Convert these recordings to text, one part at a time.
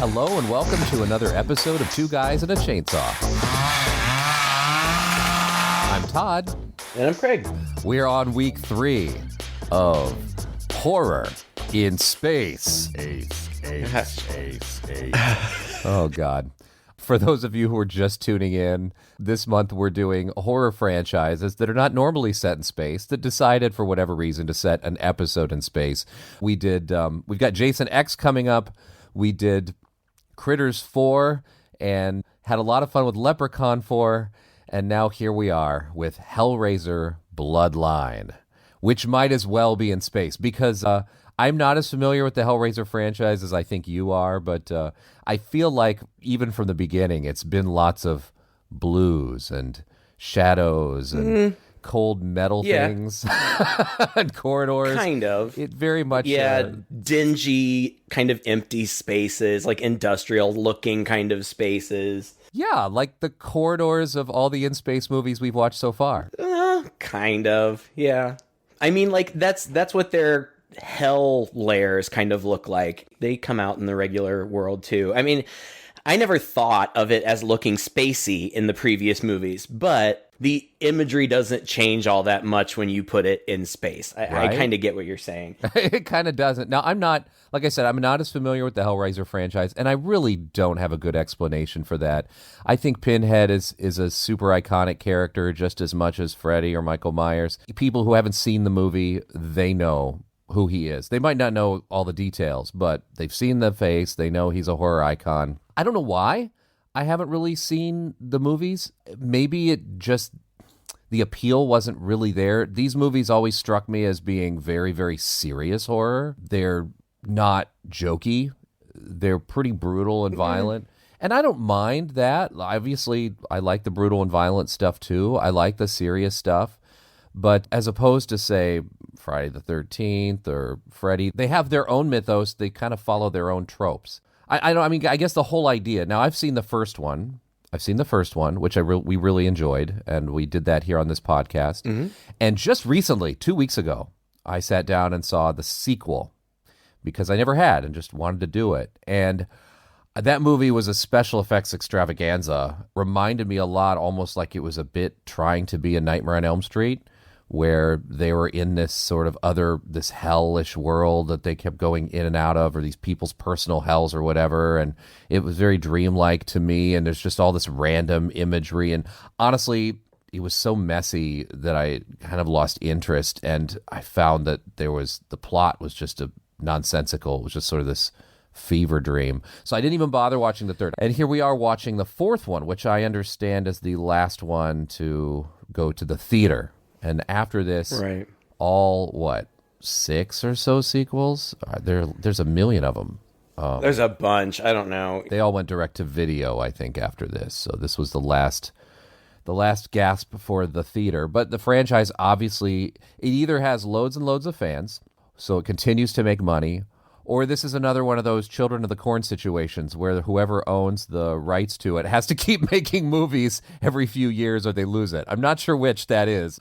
Hello and welcome to another episode of Two Guys and a Chainsaw. I'm Todd. And I'm Craig. We're on week 3 of horror in space. Ace. Oh, God. For those of you who are just tuning in, this month we're doing horror franchises that are not normally set in space, that decided for whatever reason to set an episode in space. We've got Jason X coming up. We did Critters 4 and had a lot of fun with Leprechaun 4. And now here we are with Hellraiser Bloodline, which might as well be in space because I'm not as familiar with the Hellraiser franchise as I think you are, but I feel like even from the beginning, it's been lots of blues and shadows and cold metal things and corridors. Kind of. It very much... dingy, kind of empty spaces, like industrial-looking kind of spaces. Yeah, like the corridors of all the in-space movies we've watched so far. Kind of, yeah. I mean, like, that's what their hell lairs kind of look like. They come out in the regular world, too. I mean, I never thought of it as looking spacey in the previous movies, but the imagery doesn't change all that much when you put it in space. I kind of get what you're saying. It kind of doesn't. Now, I'm not as familiar with the Hellraiser franchise, and I really don't have a good explanation for that. I think Pinhead is a super iconic character just as much as Freddy or Michael Myers. People who haven't seen the movie, they know who he is. They might not know all the details, but they've seen the face. They know he's a horror icon. I don't know why I haven't really seen the movies. Maybe it just, the appeal wasn't really there. These movies always struck me as being very, very serious horror. They're not jokey. They're pretty brutal and violent. And I don't mind that. Obviously, I like the brutal and violent stuff too. I like the serious stuff. But as opposed to, say, Friday the 13th or Freddy, they have their own mythos. They kind of follow their own tropes. I guess the whole idea. Now, I've seen the first one, which we really enjoyed, and we did that here on this podcast. Mm-hmm. And just recently, 2 weeks ago, I sat down and saw the sequel because I never had and just wanted to do it. And that movie was a special effects extravaganza. Reminded me a lot, almost like it was a bit trying to be a Nightmare on Elm Street, where they were in this sort of this hellish world that they kept going in and out of, or these people's personal hells or whatever. And it was very dreamlike to me. And there's just all this random imagery. And honestly, it was so messy that I kind of lost interest. And I found that the plot was just nonsensical. It was just sort of this fever dream. So I didn't even bother watching the third. And here we are watching the fourth one, which I understand is the last one to go to the theater. And after this, all, 6 or so sequels? There's a million of them. There's a bunch. I don't know. They all went direct to video, I think, after this. So this was the last gasp for the theater. But the franchise, obviously, it either has loads and loads of fans, so it continues to make money, or this is another one of those Children of the Corn situations where whoever owns the rights to it has to keep making movies every few years or they lose it. I'm not sure which that is.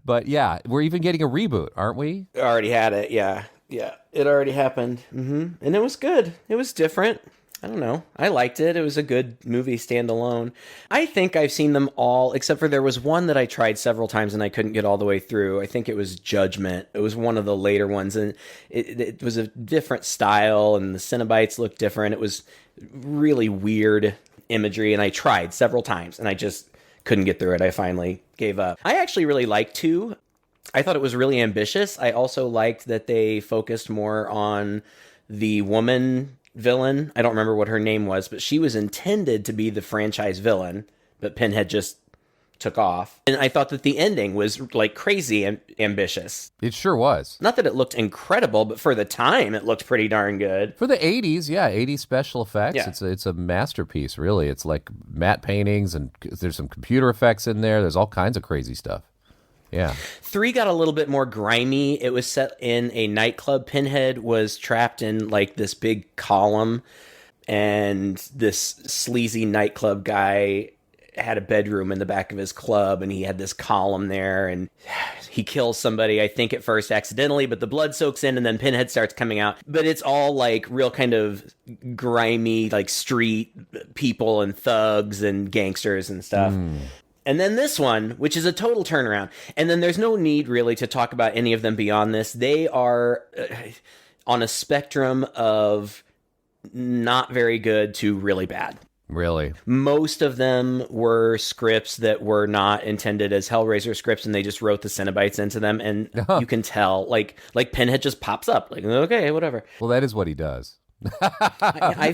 But yeah, we're even getting a reboot, aren't we? Already had it, yeah. Yeah, it already happened. Mm-hmm. And it was good. It was different. I don't know. I liked it. It was a good movie standalone. I think I've seen them all, except for there was one that I tried several times and I couldn't get all the way through. I think it was Judgment. It was one of the later ones, and it was a different style, and the Cenobites looked different. It was really weird imagery, and I tried several times, and I just couldn't get through it. I finally gave up. I actually really liked 2. I thought it was really ambitious. I also liked that they focused more on the woman villain. I don't remember what her name was, but she was intended to be the franchise villain, but Pinhead just took off. And I thought that the ending was like crazy and ambitious. It sure was. Not that it looked incredible, but for the time, it looked pretty darn good. For the 80s, yeah, 80s special effects. Yeah. It's a masterpiece, really. It's like matte paintings, and there's some computer effects in there. There's all kinds of crazy stuff. Yeah. 3 got a little bit more grimy. It was set in a nightclub. Pinhead was trapped in like this big column, and this sleazy nightclub guy had a bedroom in the back of his club, and he had this column there, and he kills somebody, I think at first accidentally, but the blood soaks in, and then Pinhead starts coming out. But it's all like real kind of grimy, like street people and thugs and gangsters and stuff. And then this one, which is a total turnaround. And then there's no need really to talk about any of them beyond this. They are on a spectrum of not very good to really bad. Really? Most of them were scripts that were not intended as Hellraiser scripts, and they just wrote the Cenobites into them. And you can tell, like Pinhead just pops up. Like, okay, whatever. Well, that is what he does. I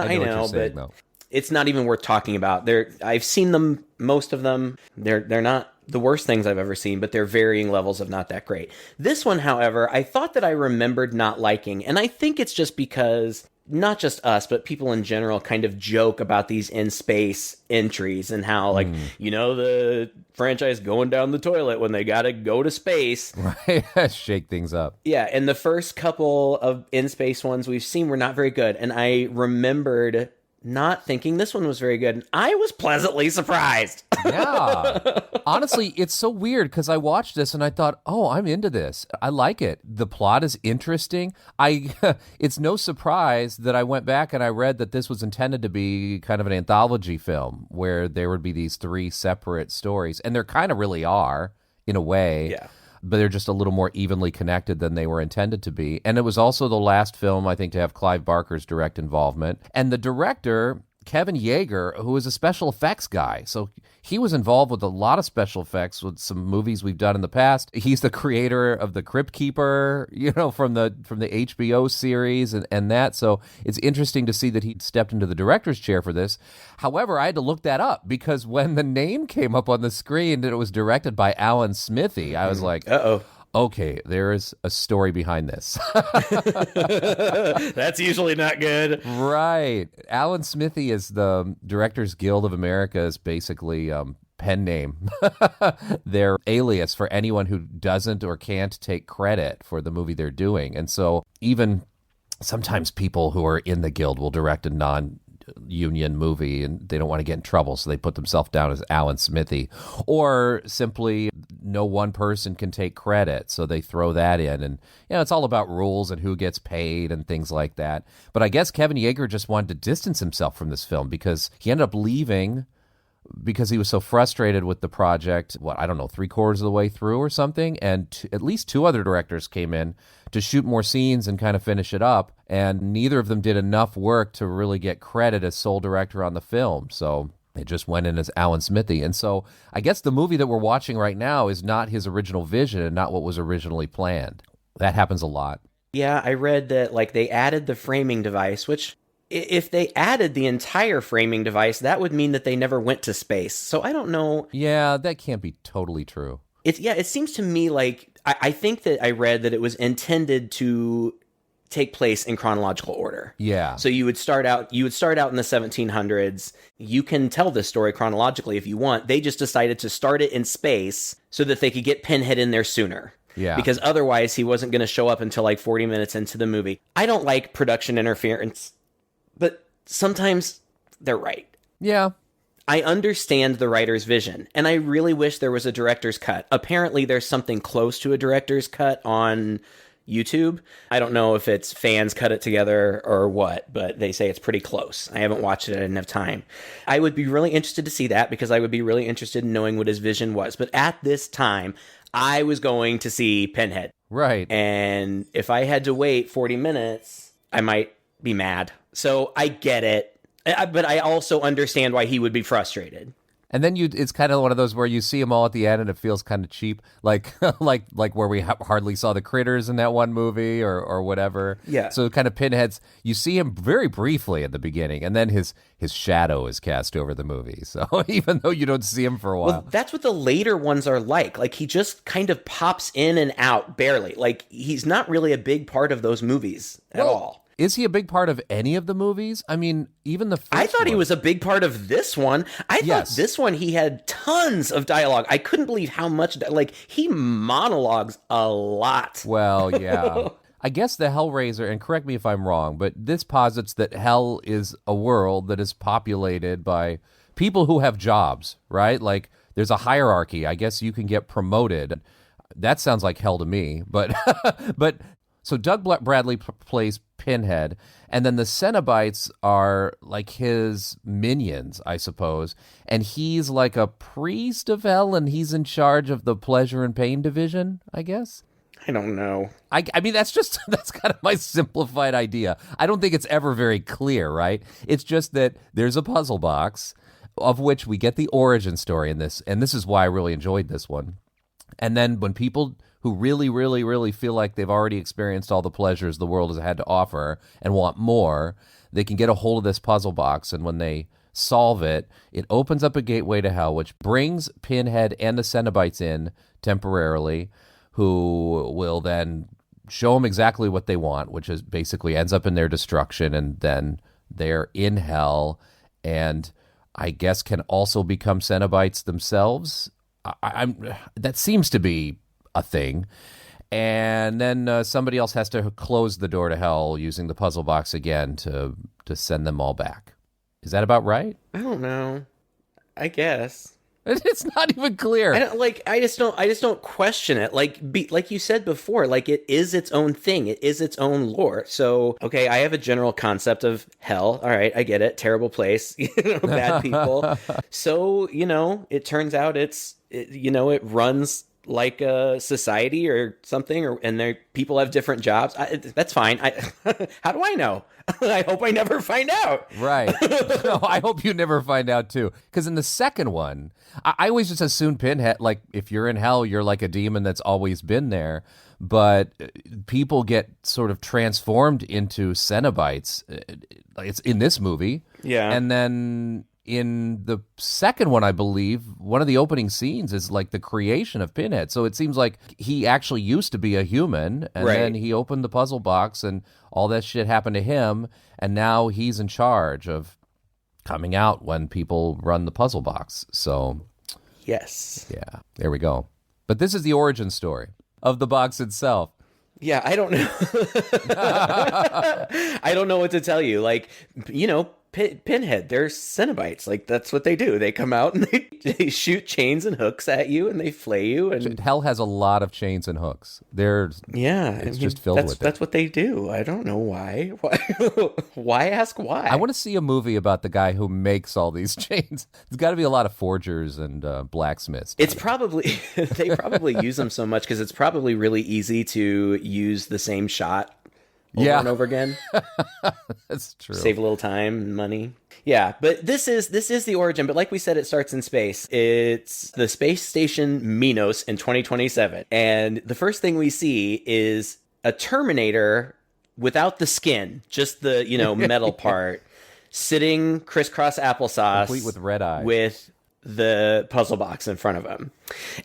know, but though. It's not even worth talking about. I've seen them, most of them. They're not the worst things I've ever seen, but they're varying levels of not that great. This one, however, I thought that I remembered not liking, and I think it's just because not just us, but people in general kind of joke about these in-space entries and how, like, the franchise going down the toilet when they gotta go to space. Right, shake things up. Yeah, and the first couple of in-space ones we've seen were not very good, and I remembered not thinking this one was very good, and I was pleasantly surprised. Yeah. Honestly, it's so weird because I watched this and I thought, oh, I'm into this. I like it. The plot is interesting. It's no surprise that I went back and I read that this was intended to be kind of an anthology film where there would be these 3 separate stories, and there kind of really are in a way. Yeah. But they're just a little more evenly connected than they were intended to be. And it was also the last film, I think, to have Clive Barker's direct involvement. And the director, Kevin Yeager, who is a special effects guy. So he was involved with a lot of special effects with some movies we've done in the past. He's the creator of The Crypt Keeper, from the HBO series and that. So it's interesting to see that he stepped into the director's chair for this. However, I had to look that up because when the name came up on the screen that it was directed by Alan Smithy, I was like, uh-oh. Okay, there is a story behind this. That's usually not good. Right. Alan Smithy is the Directors Guild of America's basically pen name. Their alias for anyone who doesn't or can't take credit for the movie they're doing. And so even sometimes people who are in the guild will direct a non-union movie and they don't want to get in trouble, so they put themselves down as Alan Smithy. Or simply no one person can take credit, so they throw that in. And it's all about rules and who gets paid and things like that. But I guess Kevin Yeager just wanted to distance himself from this film because he ended up leaving because he was so frustrated with the project, 3/4 of the way through or something, and at least 2 other directors came in to shoot more scenes and kind of finish it up, and neither of them did enough work to really get credit as sole director on the film, so it just went in as Alan Smithy. And so I guess the movie that we're watching right now is not his original vision and not what was originally planned. That happens a lot. Yeah, I read that they added the framing device, which if they added the entire framing device, that would mean that they never went to space. So I don't know. Yeah, that can't be totally true. It seems to me like I think that I read that it was intended to take place in chronological order. Yeah. So you would start out in the 1700s. You can tell this story chronologically if you want. They just decided to start it in space so that they could get Pinhead in there sooner. Yeah. Because otherwise he wasn't going to show up until 40 minutes into the movie. I don't like production interference, but sometimes they're right. Yeah. I understand the writer's vision, and I really wish there was a director's cut. Apparently there's something close to a director's cut on YouTube. I don't know if it's fans cut it together or what, but they say it's pretty close. I haven't watched it. I didn't have time. I would be really interested to see that because I would be really interested in knowing what his vision was. But at this time, I was going to see Pinhead. Right. And if I had to wait 40 minutes, I might be mad. So I get it. But I also understand why he would be frustrated. And then it's kind of one of those where you see them all at the end and it feels kind of cheap, like where we hardly saw the critters in that one movie or whatever. Yeah. So kind of Pinhead's, you see him very briefly at the beginning, and then his shadow is cast over the movie. So even though you don't see him for a while. Well, that's what the later ones are like. Like he just kind of pops in and out barely. Like he's not really a big part of those movies at all. Is he a big part of any of the movies? I mean, even the first I thought one. he was a big part of this one. I thought this one, he had tons of dialogue. I couldn't believe how much, he monologues a lot. Well, yeah. I guess the Hellraiser, and correct me if I'm wrong, but this posits that hell is a world that is populated by people who have jobs, right? Like there's a hierarchy. I guess you can get promoted. That sounds like hell to me. But but so Doug Bradley plays Pinhead, and then the Cenobites are like his minions, I suppose. And he's like a priest of hell, and he's in charge of the pleasure and pain division, I guess. I don't know. I mean, that's kind of my simplified idea. I don't think it's ever very clear, right? It's just that there's a puzzle box of which we get the origin story in this, and this is why I really enjoyed this one. And then when people who really, really, really feel like they've already experienced all the pleasures the world has had to offer and want more, they can get a hold of this puzzle box, and when they solve it, it opens up a gateway to hell, which brings Pinhead and the Cenobites in temporarily, who will then show them exactly what they want, which is basically ends up in their destruction, and then they're in hell, and I guess can also become Cenobites themselves. That seems to be a thing. And then somebody else has to close the door to hell using the puzzle box again to send them all back. Is that about right? I don't know. I guess. It's not even clear. I just don't question it. Like you said before, like it is its own thing. It is its own lore. So, okay, I have a general concept of hell. All right, I get it. Terrible place, bad people. So, it turns out it runs like a society or something, and people have different jobs. That's fine. How do I know? I hope I never find out. Right. No, I hope you never find out too. Because in the second one, I always just assumed Pinhead, like if you're in hell, you're like a demon that's always been there. But people get sort of transformed into Cenobites. It's in this movie. Yeah. And then in the second one, I believe, one of the opening scenes is like the creation of Pinhead. So it seems like he actually used to be a human, and then he opened the puzzle box and all that shit happened to him, and now he's in charge of coming out when people run the puzzle box. So yes. Yeah, there we go. But this is the origin story of the box itself. Yeah, I don't know. I don't know what to tell you. Like, Pinhead, they're Cenobites. Like, that's what they do. They come out and they shoot chains and hooks at you, and they flay you. And hell has a lot of chains and hooks. It's just filled with it. That's what they do. I don't know why. Why ask why? I want to see a movie about the guy who makes all these chains. There's got to be a lot of forgers and blacksmiths. It's probably they probably use them so much because it's probably really easy to use the same shot over and over again. That's true. Save a little time and money. Yeah, but this is the origin. But like we said, it starts in space. It's the space station Minos in 2027. And the first thing we see is a Terminator without the skin, just the, metal part, sitting crisscross applesauce. Complete with red eyes. With the puzzle box in front of him.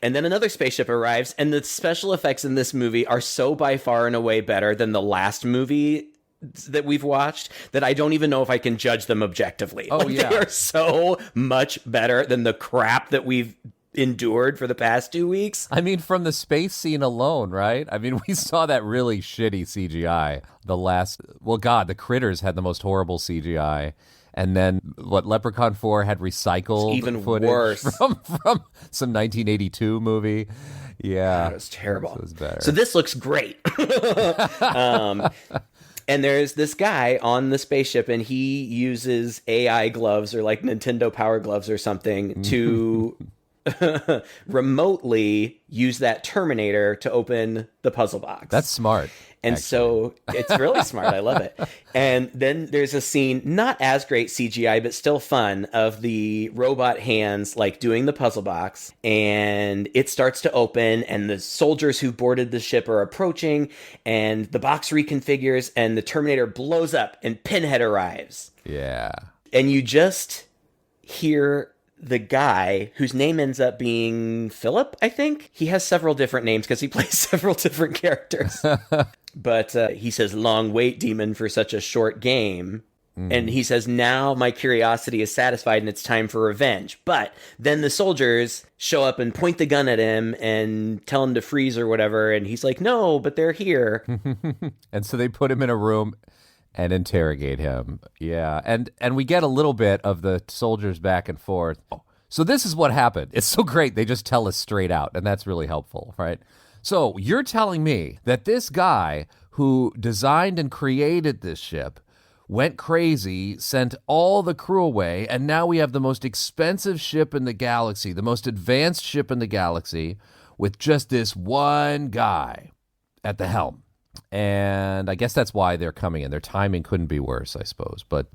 And then another spaceship arrives, and the special effects in this movie are so by far and away better than the last movie that we've watched that I don't even know if I can judge them objectively. They are so much better than the crap that we've endured for the past 2 weeks. I mean, from the space scene alone, right? I mean, we saw that really shitty CGI. The Critters had the most horrible CGI. And then Leprechaun 4 had recycled even footage worse from some 1982 movie. Yeah. That was terrible. This was better. So this looks great. And there's this guy on the spaceship, and he uses AI gloves or like Nintendo Power Gloves or something to remotely use that Terminator to open the puzzle box. That's smart. And so it's really smart. I love it. And then there's a scene, not as great CGI, but still fun, of the robot hands like doing the puzzle box. And it starts to open, and the soldiers who boarded the ship are approaching, and the box reconfigures, and the Terminator blows up, and Pinhead arrives. Yeah. And you just hear the guy whose name ends up being Philip, I think. He has several different names because he plays several different characters. But he says, "Long wait, demon, for such a short game." And he says, "Now my curiosity is satisfied and it's time for revenge." But then the soldiers show up and point the gun at him and tell him to freeze or whatever. And he's like, "No, but they're here." And so they put him in a room and interrogate him. Yeah, and we get a little bit of the soldiers back and forth. So this is what happened. It's so great. They just tell us straight out, and that's really helpful, right? So you're telling me that this guy who designed and created this ship went crazy, sent all the crew away, and now we have the most expensive ship in the galaxy, the most advanced ship in the galaxy, with just this one guy at the helm. And I guess that's why they're coming in. Their timing couldn't be worse, I suppose. But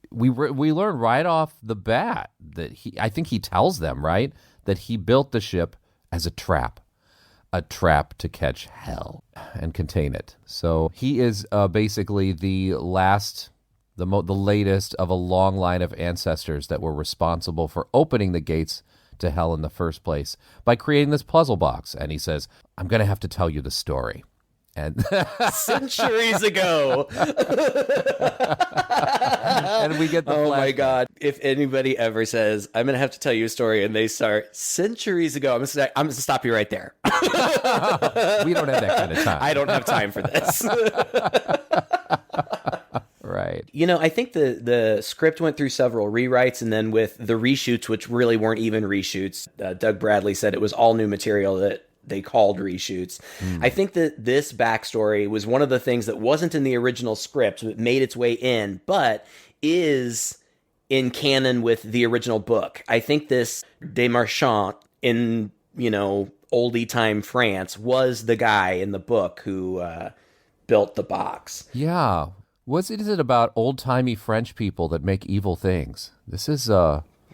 we learn right off the bat that I think he tells them, right, that he built the ship as a trap to catch hell and contain it. So he is basically the latest of a long line of ancestors that were responsible for opening the gates to hell in the first place by creating this puzzle box. And he says, I'm going to have to tell you the story. And centuries ago. And we get the oh flashback. My God. If anybody ever says, I'm going to have to tell you a story, and they start centuries ago, I'm going to stop you right there. We don't have that kind of time. I don't have time for this. Right. You know, I think the script went through several rewrites, and then with the reshoots, which really weren't even reshoots, Doug Bradley said it was all new material that they called reshoots. I think that this backstory was one of the things that wasn't in the original script, but made its way in, but is in canon with the original book. I think this Desmarchand in, oldie time France was the guy in the book who built the box. Yeah. Is it about old-timey French people that make evil things? This is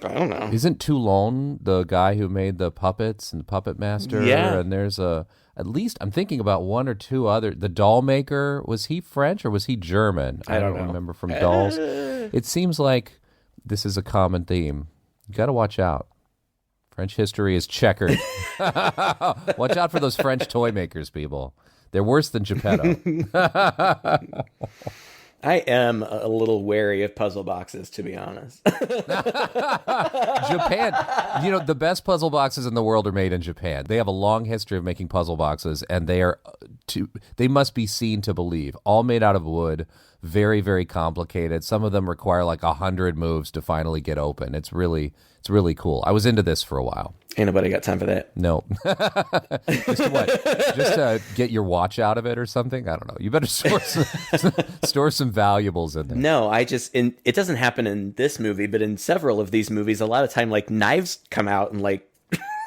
I don't know. Isn't Toulon the guy who made the puppets and the puppet master? Yeah. And there's at least I'm thinking about one or two other. The doll maker, was he French or was he German? I don't know. remember from dolls. It seems like this is a common theme. You got to watch out. French history is checkered. Watch out for those French toy makers, people. They're worse than Geppetto. I am a little wary of puzzle boxes, to be honest. Japan, the best puzzle boxes in the world are made in Japan. They have a long history of making puzzle boxes, and they must be seen to believe. All made out of wood, very, very complicated. Some of them require like 100 moves to finally get open. It's really cool. I was into this for a while. Ain't nobody got time for that. No. Just to get your watch out of it or something? I don't know. You better store some valuables in there. No, it doesn't happen in this movie, but in several of these movies, a lot of time, like, knives come out and, like,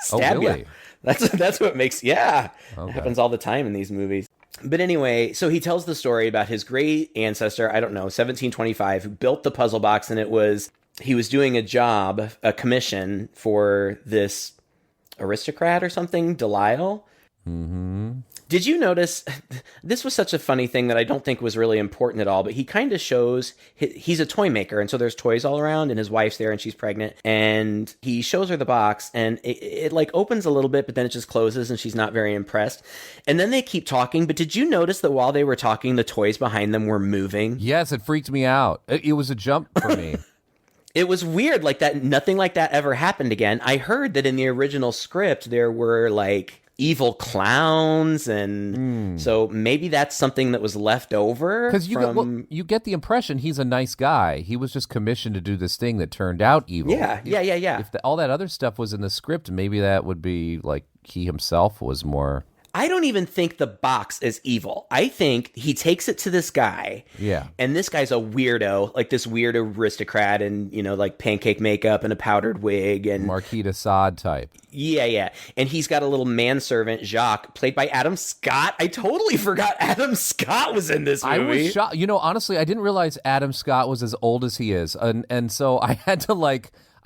stab really? you. That's what makes, yeah. Okay. It happens all the time in these movies. But anyway, so he tells the story about his great ancestor, 1725, who built the puzzle box, and he was doing a commission for this aristocrat or something, Delisle. Mm-hmm. Did you notice, this was such a funny thing that I don't think was really important at all, but he kind of shows, he's a toy maker, and so there's toys all around, and his wife's there, and she's pregnant, and he shows her the box, and it like opens a little bit, but then it just closes, and she's not very impressed. And then they keep talking, but did you notice that while they were talking, the toys behind them were moving? Yes, it freaked me out. It was a jump for me. It was weird, like that. Nothing like that ever happened again. I heard that in the original script there were like evil clowns, and so maybe that's something that was left over. Because you get the impression he's a nice guy. He was just commissioned to do this thing that turned out evil. Yeah. If all that other stuff was in the script, maybe that would be like he himself was more. I don't even think the box is evil. I think he takes it to this guy. Yeah. And this guy's a weirdo, like this weird aristocrat and, like pancake makeup and a powdered wig and Marquis de Sade type. Yeah. And he's got a little manservant, Jacques, played by Adam Scott. I totally forgot Adam Scott was in this movie. I was shocked. Honestly, I didn't realize Adam Scott was as old as he is. And so I had to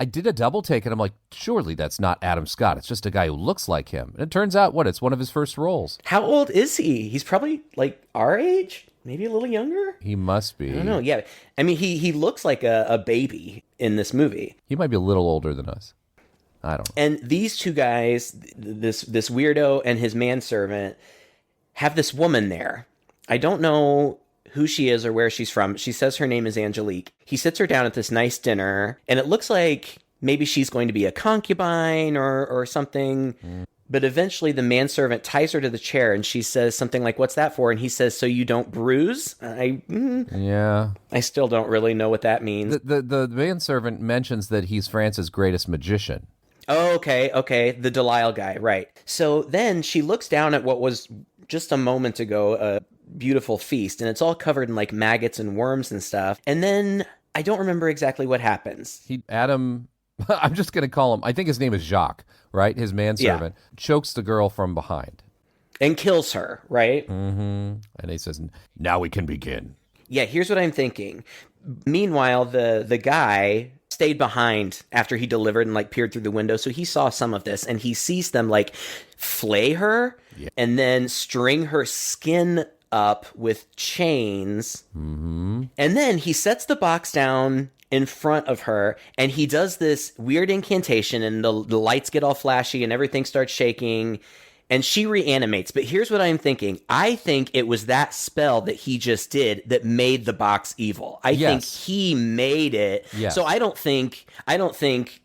I did a double take, and I'm like, surely that's not Adam Scott. It's just a guy who looks like him. And it turns out, it's one of his first roles. How old is he? He's probably like our age, maybe a little younger. He must be. I don't know. Yeah, I mean, he looks like a baby in this movie. He might be a little older than us. I don't know. And these two guys, this weirdo and his manservant, have this woman there. I don't know who she is or where she's from. She says her name is Angelique. He sits her down at this nice dinner, and it looks like maybe she's going to be a concubine or something. But eventually the manservant ties her to the chair and she says something like, "What's that for?" And he says, "So you don't bruise?" Yeah. I still don't really know what that means. The manservant mentions that he's France's greatest magician. Oh, okay. The Delisle guy, right. So then she looks down at what was just a moment ago a beautiful feast, and it's all covered in like maggots and worms and stuff. And then I don't remember exactly what happens. Adam, I'm just going to call him, I think his name is Jacques, right? His manservant, chokes the girl from behind. And kills her, right? Mm-hmm. And he says, "Now we can begin." Yeah, here's what I'm thinking. Meanwhile, the guy stayed behind after he delivered and like peered through the window, so he saw some of this, and he sees them like flay her and then string her skin up with chains. Mm-hmm. And then he sets the box down in front of her, and he does this weird incantation, and the lights get all flashy and everything starts shaking, and she reanimates. But here's what I'm thinking. I think it was that spell that he just did that made the box evil. I think he made it. Yes. So I don't think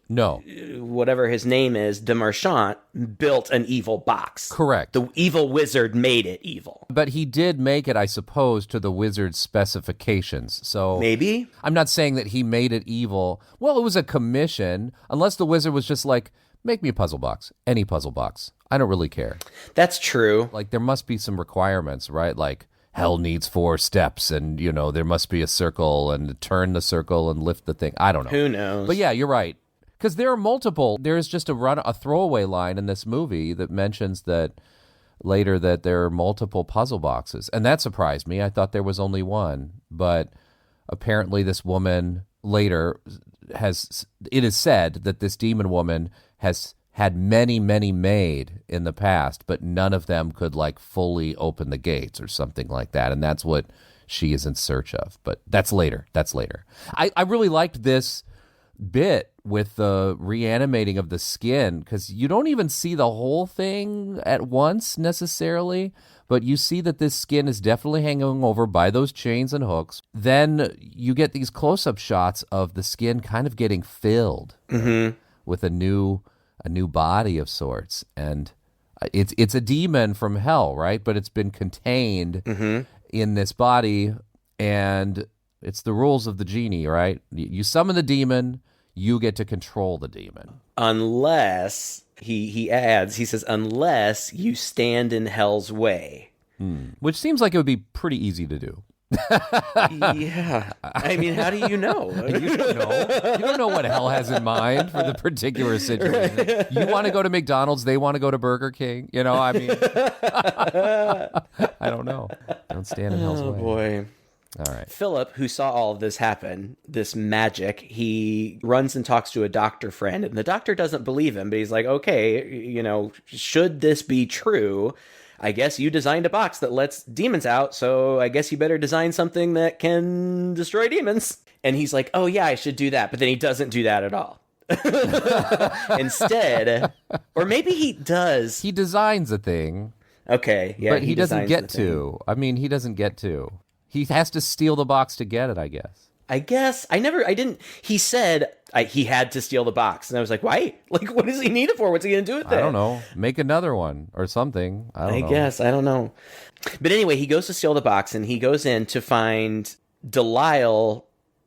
No. whatever his name is, de Marchant, built an evil box. Correct. The evil wizard made it evil. But he did make it, I suppose, to the wizard's specifications. So Maybe. I'm not saying that he made it evil. Well, it was a commission, unless the wizard was just like, "Make me a puzzle box, any puzzle box. I don't really care." That's true. Like, there must be some requirements, right? Like, hell needs 4 steps, and, there must be a circle, and turn the circle and lift the thing. I don't know. Who knows? But yeah, you're right. Because there are multiple. There's just a throwaway line in this movie that mentions that later that there are multiple puzzle boxes. And that surprised me. I thought there was only one. But apparently this woman later it is said that this demon woman has had many, many made in the past, but none of them could like fully open the gates or something like that. And that's what she is in search of. But that's later. I really liked this bit with the reanimating of the skin, because you don't even see the whole thing at once necessarily, but you see that this skin is definitely hanging over by those chains and hooks. Then you get these close-up shots of the skin kind of getting filled with a new body of sorts, and it's a demon from hell, right? But it's been contained in this body, and it's the rules of the genie, right? You summon the demon, you get to control the demon. Unless, he says, unless you stand in hell's way. Which seems like it would be pretty easy to do. Yeah. I mean, how do you know? You don't know. You don't know what hell has in mind for the particular situation. Right. You want to go to McDonald's, they want to go to Burger King. I mean, I don't know. Don't stand in hell's way. Oh, boy. All right. Philip, who saw all of this happen, this magic, he runs and talks to a doctor friend, and the doctor doesn't believe him, but he's like, okay, should this be true, I guess you designed a box that lets demons out, so I guess you better design something that can destroy demons. And he's like, oh yeah, I should do that, but then he doesn't do that at all. Instead, or maybe he does. He designs a thing. Okay, yeah, but he doesn't get to. I mean, he doesn't get to. He has to steal the box to get it, I guess. He said he had to steal the box. And I was like, why? Like, what does he need it for? What's he going to do with it? I don't know. Make another one or something. I guess. I don't know. But anyway, he goes to steal the box, and he goes in to find Delisle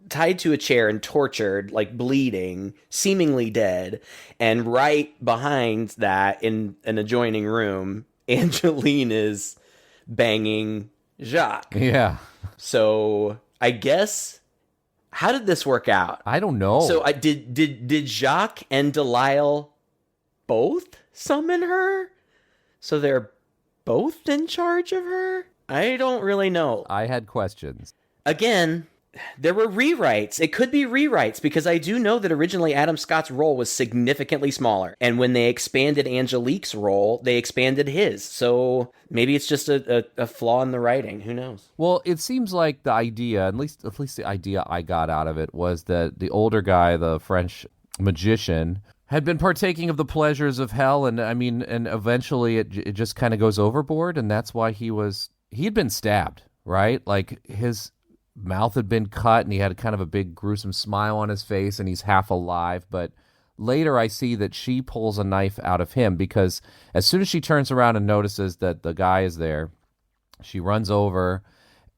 tied to a chair and tortured, like bleeding, seemingly dead. And right behind that, in an adjoining room, Angeline is banging Jacques. Yeah. So I guess, how did this work out? I don't know. So did Jacques and Delisle both summon her? So they're both in charge of her? I don't really know. I had questions. Again, there were rewrites. It could be rewrites, because I do know that originally Adam Scott's role was significantly smaller. And when they expanded Angelique's role, they expanded his. So maybe it's just a flaw in the writing. Who knows? Well, it seems like the idea, at least the idea I got out of it, was that the older guy, the French magician, had been partaking of the pleasures of hell. And eventually it just kind of goes overboard. And that's why he'd been stabbed, right? Like his mouth had been cut, and he had kind of a big gruesome smile on his face, and he's half alive, but later I see that she pulls a knife out of him because as soon as she turns around and notices that the guy is there, she runs over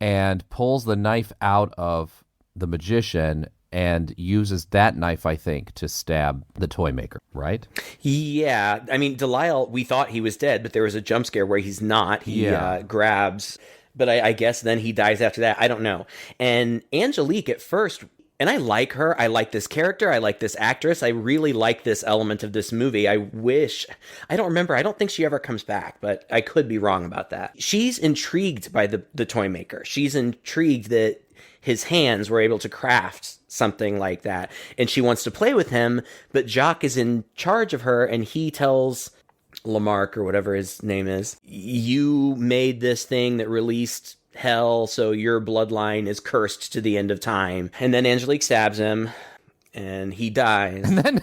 and pulls the knife out of the magician and uses that knife, I think, to stab the toy maker, right? Yeah. I mean, Delisle, we thought he was dead, but there was a jump scare where he's not. He grabs, but I guess then he dies after that. I don't know. And Angelique at first, and I like her. I like this character. I like this actress. I really like this element of this movie. I don't remember. I don't think she ever comes back, but I could be wrong about that. She's intrigued by the toy maker. She's intrigued that his hands were able to craft something like that. And she wants to play with him, but Jacques is in charge of her, and he tells Lamarck, or whatever his name is, you made this thing that released hell, so your bloodline is cursed to the end of time. And then Angelique stabs him, and he dies. And then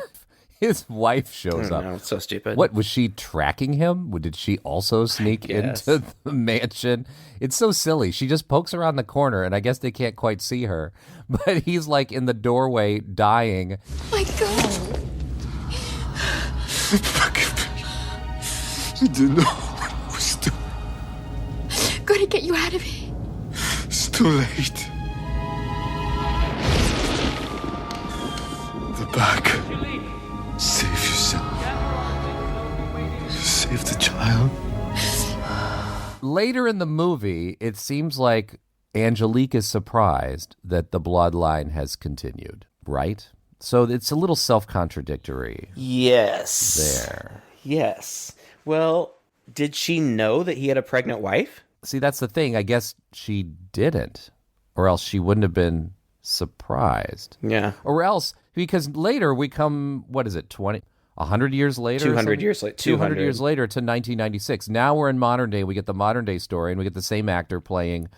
his wife shows up. It's so stupid. What, was she tracking him? Did she also sneak into the mansion? It's so silly. She just pokes around the corner, and I guess they can't quite see her. But he's like in the doorway dying. My God. You didn't know what I was doing. Gotta get you out of here. It's too late. The back. Save yourself. Save the child. Later in the movie, it seems like Angelique is surprised that the bloodline has continued, right? So it's a little self-contradictory. Yes. There. Yes. Well, did she know that he had a pregnant wife? See, that's the thing. I guess she didn't, or else she wouldn't have been surprised. Yeah. Or else, because later we come, 100 years later? 200 years later. 200 years later to 1996. Now we're in modern day. We get the modern day story, and we get the same actor playing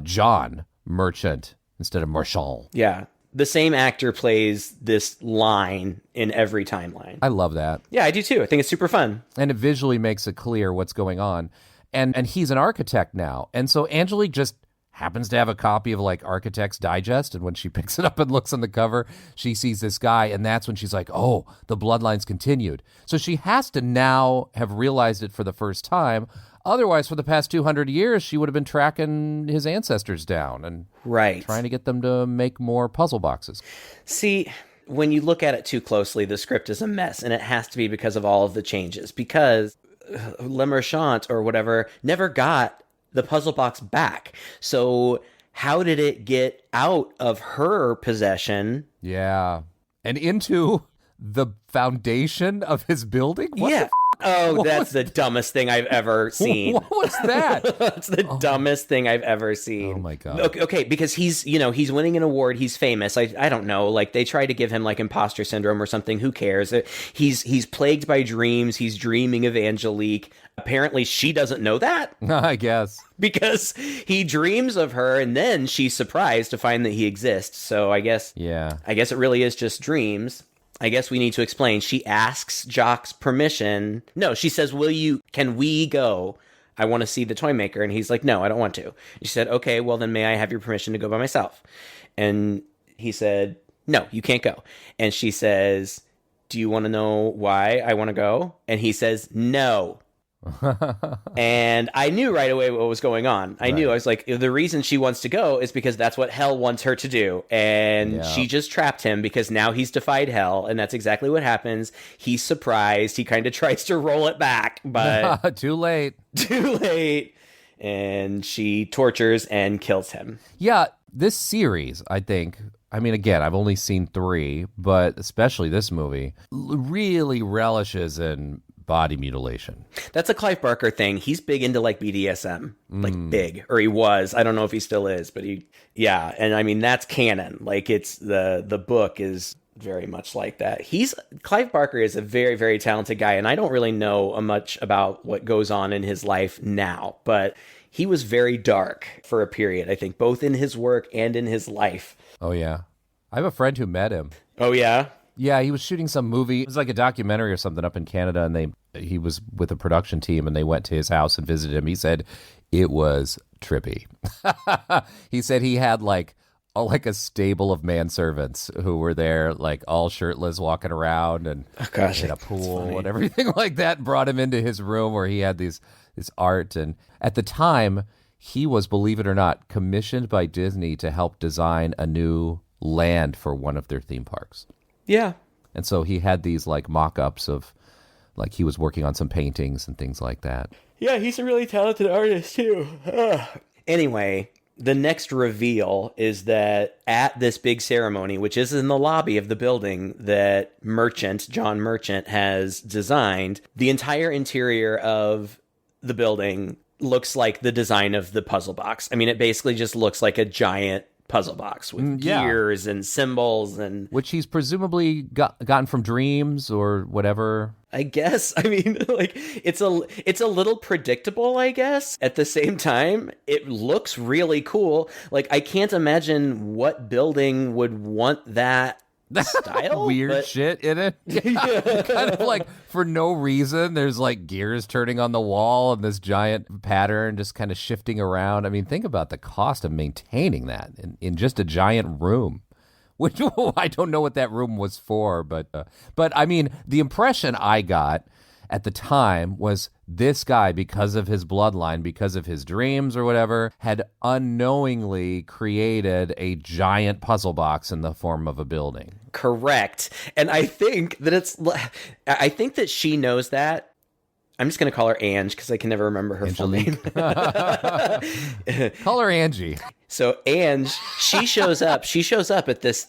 John Merchant instead of Marchand. Yeah. The same actor plays this line in every timeline. I love that. Yeah, I do too. I think it's super fun. And it visually makes it clear what's going on. And he's an architect now. And so Angelique just happens to have a copy of like Architect's Digest. And when she picks it up and looks on the cover, she sees this guy. And that's when she's like, oh, the bloodline's continued. So she has to now have realized it for the first time. Otherwise, for the past 200 years, she would have been tracking his ancestors down and trying to get them to make more puzzle boxes. See, when you look at it too closely, the script is a mess, and it has to be because of all of the changes. Because Le Marchand, or whatever, never got the puzzle box back. So how did it get out of her possession? Yeah. And into the foundation of his building? What that's the dumbest thing I've ever seen. What was that? That's the dumbest thing I've ever seen. Oh my God. Okay, because he's winning an award. He's famous. I don't know. Like, they try to give him like imposter syndrome or something. Who cares? He's plagued by dreams. He's dreaming of Angelique. Apparently she doesn't know that. I guess. Because he dreams of her, and then she's surprised to find that he exists. So I guess it really is just dreams. I guess we need to explain. She asks Jacques permission. No, she says, can we go? I want to see the toy maker. And he's like, no, I don't want to. She said, okay, well then may I have your permission to go by myself? And he said, no, you can't go. And she says, do you want to know why I want to go? And he says, no. And I knew right away what was going on. I was like, the reason she wants to go is because that's what hell wants her to do. And she just trapped him because now he's defied hell. And that's exactly what happens. He's surprised. He kind of tries to roll it back, but too late. And she tortures and kills him. Yeah. This series, I think, again, I've only seen 3, but especially this movie really relishes in body mutilation. That's a Clive Barker thing. He's big into like BDSM, like big, or he was. I don't know if he still is, but and that's canon. Like, it's the book is very much like that. Clive Barker is a very, very talented guy, and I don't really know much about what goes on in his life now, but he was very dark for a period, I think, both in his work and in his life. Oh yeah. I have a friend who met him. Oh yeah? Yeah, he was shooting some movie. It was like a documentary or something up in Canada, and he was with a production team, and they went to his house and visited him. He said it was trippy. He said he had like like a stable of manservants who were there, like all shirtless, walking around and in a pool and everything like that. Brought him into his room where he had this art. And at the time, he was, believe it or not, commissioned by Disney to help design a new land for one of their theme parks. Yeah. And so he had these like mock-ups of, like, he was working on some paintings and things like that. Yeah, he's a really talented artist too. Anyway, the next reveal is that at this big ceremony, which is in the lobby of the building that John Merchant has designed, the entire interior of the building looks like the design of the puzzle box. I mean, it basically just looks like a giant puzzle box with gears and symbols, and which he's presumably gotten from dreams or whatever. I guess. I mean, like, it's a little predictable, I guess. At the same time, it looks really cool. Like, I can't imagine what building would want that style. Weird shit in it. Yeah. Kind of like for no reason. There's like gears turning on the wall and this giant pattern just kind of shifting around. I mean, think about the cost of maintaining that in just a giant room. Which I don't know what that room was for, but I mean, the impression I got at the time was this guy, because of his bloodline, because of his dreams or whatever, had unknowingly created a giant puzzle box in the form of a building. Correct. And I think that she knows that. I'm just going to call her Ange because I can never remember her full name. Call her Angie. So Ange, she shows up. She shows up at this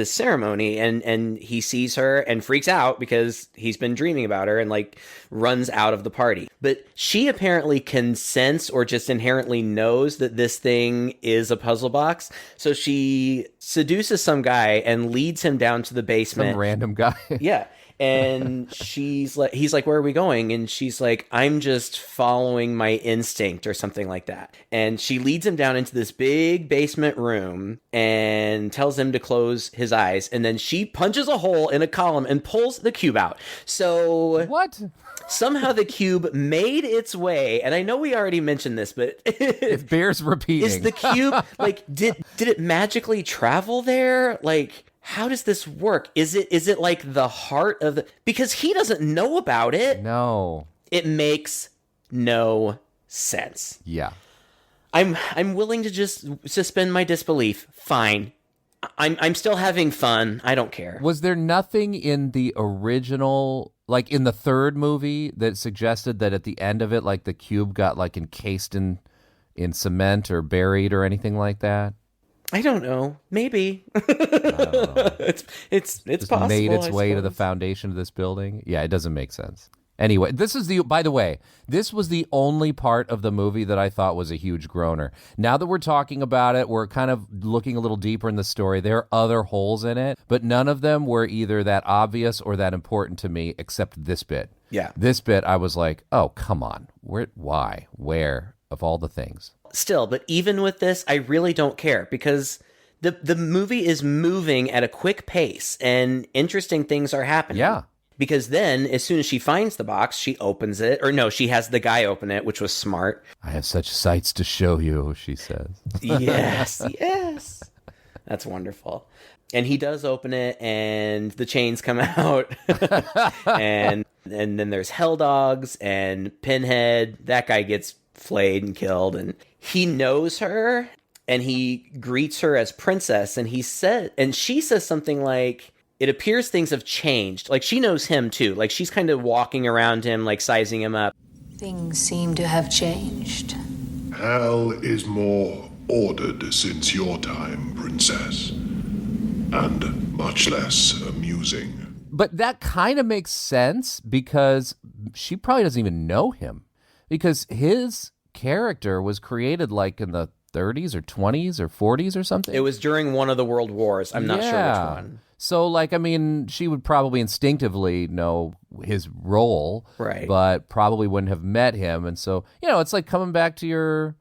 ceremony, and he sees her and freaks out because he's been dreaming about her and like runs out of the party. But she apparently can sense or just inherently knows that this thing is a puzzle box. So she seduces some guy and leads him down to the basement. Some random guy. Yeah. And he's like, where are we going? And she's like, I'm just following my instinct or something like that. And she leads him down into this big basement room and tells him to close his eyes. And then she punches a hole in a column and pulls the cube out. So what? Somehow the cube made its way. And I know we already mentioned this, but it bears repeating. Is the cube like, did it magically travel there? Like, how does this work? Is it like the heart of the... Because he doesn't know about it. No. It makes no sense. Yeah. I'm willing to just suspend my disbelief. Fine. I'm still having fun. I don't care. Was there nothing in the original, like in the third movie, that suggested that at the end of it, like the cube got like encased in cement or buried or anything like that? I don't know. Maybe. I don't know. It's possible. Made its way to the foundation of this building. Yeah, it doesn't make sense. Anyway, by the way, this was the only part of the movie that I thought was a huge groaner. Now that we're talking about it, we're kind of looking a little deeper in the story. There are other holes in it, but none of them were either that obvious or that important to me, except this bit. Yeah. This bit, I was like, oh, come on. Why? Where? Of all the things. Still, but even with this, I really don't care because the movie is moving at a quick pace and interesting things are happening. Yeah. Because then, as soon as she finds the box, she opens it. Or no, she has the guy open it, which was smart. I have such sights to show you, she says. Yes, yes. That's wonderful. And he does open it, and the chains come out. and then there's Hell Dogs and Pinhead. That guy gets flayed and killed, and he knows her, and he greets her as princess, and she says something like, it appears things have changed. Like, she knows him too. Like, she's kind of walking around him, like sizing him up. Things seem to have changed. Hell is more ordered since your time, princess, and much less amusing. But that kind of makes sense because she probably doesn't even know him. Because his character was created like in the 30s or 20s or 40s or something. It was during one of the world wars. I'm not sure which one. So, like, I mean, she would probably instinctively know his role, right? But probably wouldn't have met him. And so, it's like coming back to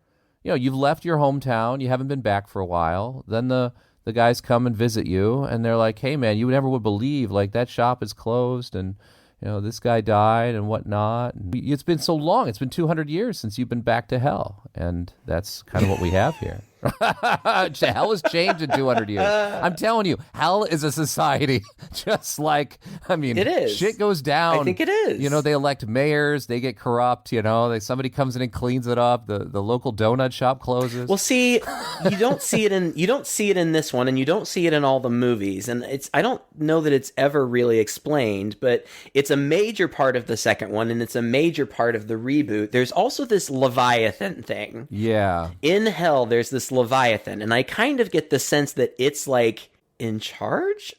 you've left your hometown. You haven't been back for a while. Then the guys come and visit you, and they're like, hey, man, you never would believe, like, that shop is closed, and this guy died and whatnot. It's been so long. It's been 200 years since you've been back to hell. And that's kind of what we have here. Hell has changed in 200 years. I'm telling you, hell is a society just like, It is. shit goes down. I think it is. You know, they elect mayors, they get corrupt, you know, somebody comes in and cleans it up, the local donut shop closes. Well, see, you don't see it in this one, and you don't see it in all the movies, and I don't know that it's ever really explained, but it's a major part of the second one, and it's a major part of the reboot. There's also this Leviathan thing. Yeah. In hell, there's this Leviathan, and I kind of get the sense that it's like in charge.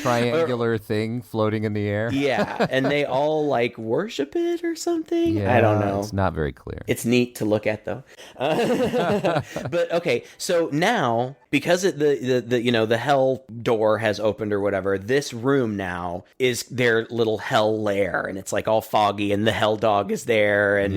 Triangular thing floating in the air. Yeah, and they all like worship it or something. Yeah, I don't know. It's not very clear. It's neat to look at, though. But okay, so now because the hell door has opened or whatever, this room now is their little hell lair, and it's like all foggy, and the hell dog is there, and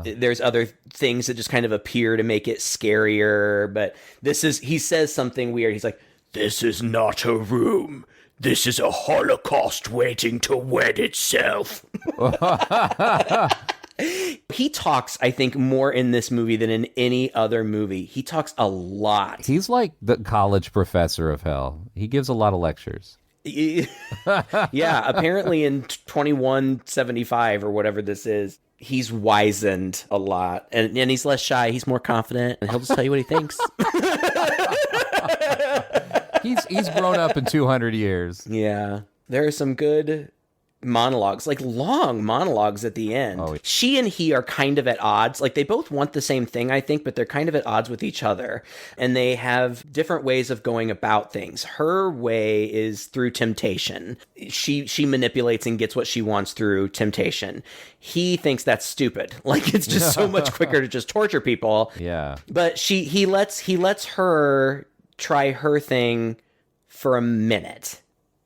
there's other things that just kind of appear to make it scarier. But he says something weird. He's like, "This is not a room. This is a Holocaust waiting to wed itself." He talks, I think, more in this movie than in any other movie. He talks a lot. He's like the college professor of hell. He gives a lot of lectures. Yeah, apparently in 2175 or whatever this is, he's wizened a lot. And he's less shy. He's more confident. And he'll just tell you what he thinks. He's grown up in 200 years. Yeah. There are some good monologues, like long monologues at the end. Oh. She and he are kind of at odds. Like they both want the same thing, I think, but they're kind of at odds with each other. And they have different ways of going about things. Her way is through temptation. She manipulates and gets what she wants through temptation. He thinks that's stupid. Like it's just so much quicker to just torture people. Yeah. But he lets her try her thing for a minute.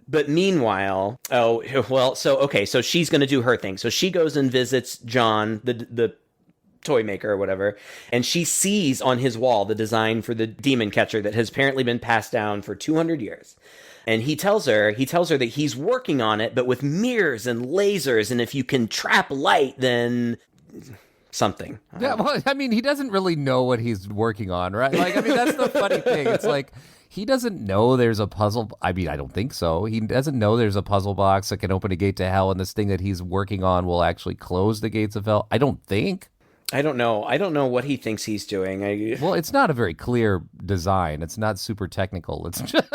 But meanwhile, so she's going to do her thing. So she goes and visits John, the toy maker or whatever, and she sees on his wall the design for the demon catcher that has apparently been passed down for 200 years. And he tells her that he's working on it, but with mirrors and lasers, and if you can trap light, then something. Yeah, well, I mean, he doesn't really know what he's working on, right? Like, I mean, that's the funny thing. It's like, he doesn't know there's a puzzle. I mean, I don't think so. He doesn't know there's a puzzle box that can open a gate to hell, and this thing that he's working on will actually close the gates of hell. I don't think. I don't know. I don't know what he thinks he's doing. Well, it's not a very clear design. It's not super technical. It's just,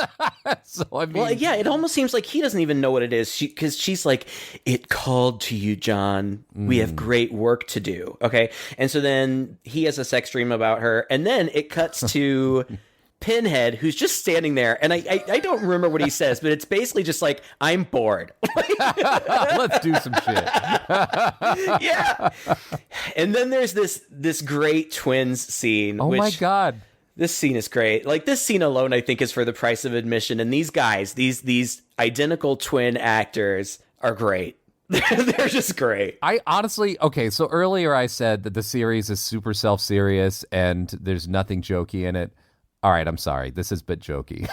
so I mean, well, yeah, it almost seems like he doesn't even know what it is. Because she's like, "It called to you, John. We have great work to do." Okay, and so then he has a sex dream about her, and then it cuts to Pinhead, who's just standing there, and I don't remember what he says, but it's basically just like, "I'm bored. Let's do some shit." Yeah. And then there's this great twins scene. Oh my God. This scene is great. Like, this scene alone, I think, is for the price of admission. And these guys, these identical twin actors are great. They're just great. I honestly, okay, so earlier I said that the series is super self-serious and there's nothing jokey in it. All right, I'm sorry. This is a bit jokey.